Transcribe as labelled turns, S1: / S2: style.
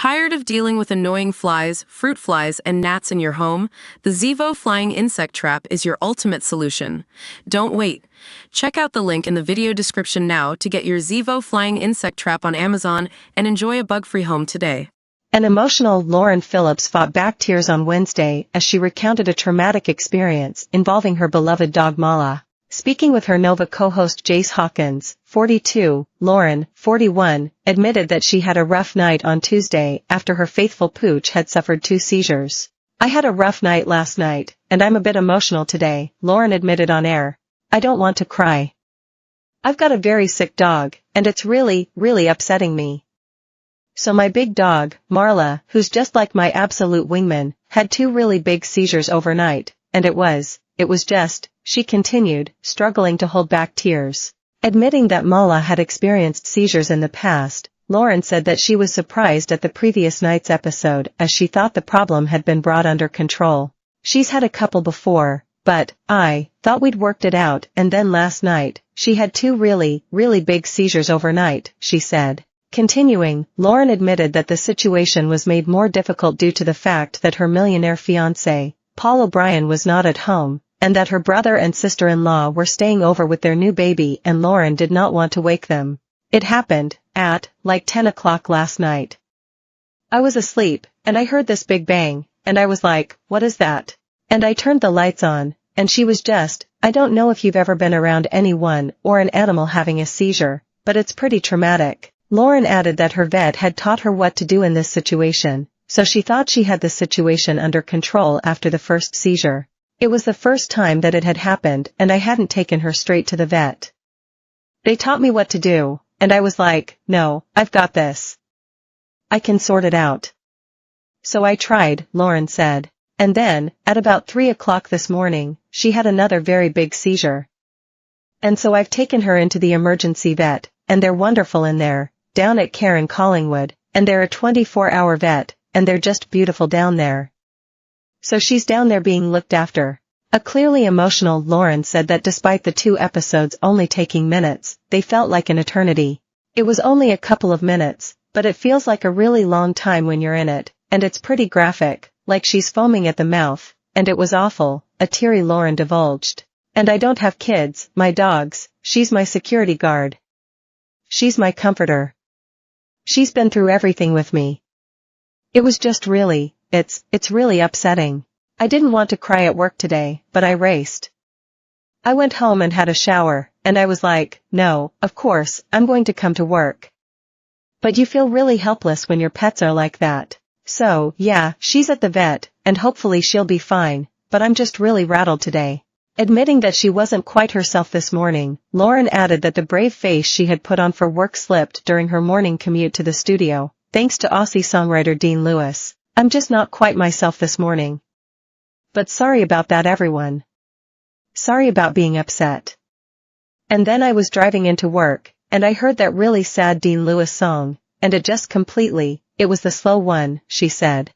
S1: Tired of dealing with annoying flies, fruit flies, and gnats in your home? The Zevo Flying Insect Trap is your ultimate solution. Don't wait. Check out the link in the video description now to get your Zevo Flying Insect Trap on Amazon and enjoy a bug-free home today.
S2: An emotional Lauren Phillips fought back tears on Wednesday as she recounted a traumatic experience involving her beloved dog Mala. Speaking with her Nova co-host Jace Hawkins, 42, Lauren, 41, admitted that she had a rough night on Tuesday after her faithful pooch had suffered 2 seizures. "I had a rough night last night, and I'm a bit emotional today," Lauren admitted on air. "I don't want to cry. I've got a very sick dog, and it's really upsetting me. So my big dog, Marla, who's just like my absolute wingman, had 2 really big seizures overnight, and it was just," she continued, struggling to hold back tears. Admitting that Mala had experienced seizures in the past, Lauren said that she was surprised at the previous night's episode as she thought the problem had been brought under control. "She's had a couple before, but I thought we'd worked it out, and then last night, she had 2 really big seizures overnight," she said. Continuing, Lauren admitted that the situation was made more difficult due to the fact that her millionaire fiancé, Paul O'Brien, was not at home, and that her brother and sister-in-law were staying over with their new baby and Lauren did not want to wake them. "It happened at, like 10 o'clock last night. I was asleep, and I heard this big bang, and I was like, what is that? And I turned the lights on, and she was just, I don't know if you've ever been around anyone or an animal having a seizure, but it's pretty traumatic." Lauren added that her vet had taught her what to do in this situation, so she thought she had the situation under control after the first seizure. "It was the first time that it had happened and I hadn't taken her straight to the vet. They taught me what to do, and I was like, no, I've got this. I can sort it out. So I tried," Lauren said. And then, at about 3 o'clock this morning, she had another very big seizure. "And so I've taken her into the emergency vet, and they're wonderful in there, down at Care in Collingwood, and they're a 24-hour vet, and they're just beautiful down there. So she's down there being looked after." A clearly emotional Lauren said that despite the 2 episodes only taking minutes, they felt like an eternity. "It was only a couple of minutes, but it feels like a really long time when you're in it, and it's pretty graphic, like she's foaming at the mouth, and it was awful," a teary Lauren divulged. "And I don't have kids, my dogs, she's my security guard. She's my comforter. She's been through everything with me. It was just really, it's really upsetting. I didn't want to cry at work today, but I raced. I went home and had a shower, and I was like, no, of course, I'm going to come to work. But you feel really helpless when your pets are like that. So, yeah, she's at the vet, and hopefully she'll be fine, but I'm just really rattled today." Admitting that she wasn't quite herself this morning, Lauren added that the brave face she had put on for work slipped during her morning commute to the studio, thanks to Aussie songwriter Dean Lewis. "I'm just not quite myself this morning. But sorry about that, everyone. Sorry about being upset. And then I was driving into work, and I heard that really sad Dean Lewis song, and it was the slow one," she said.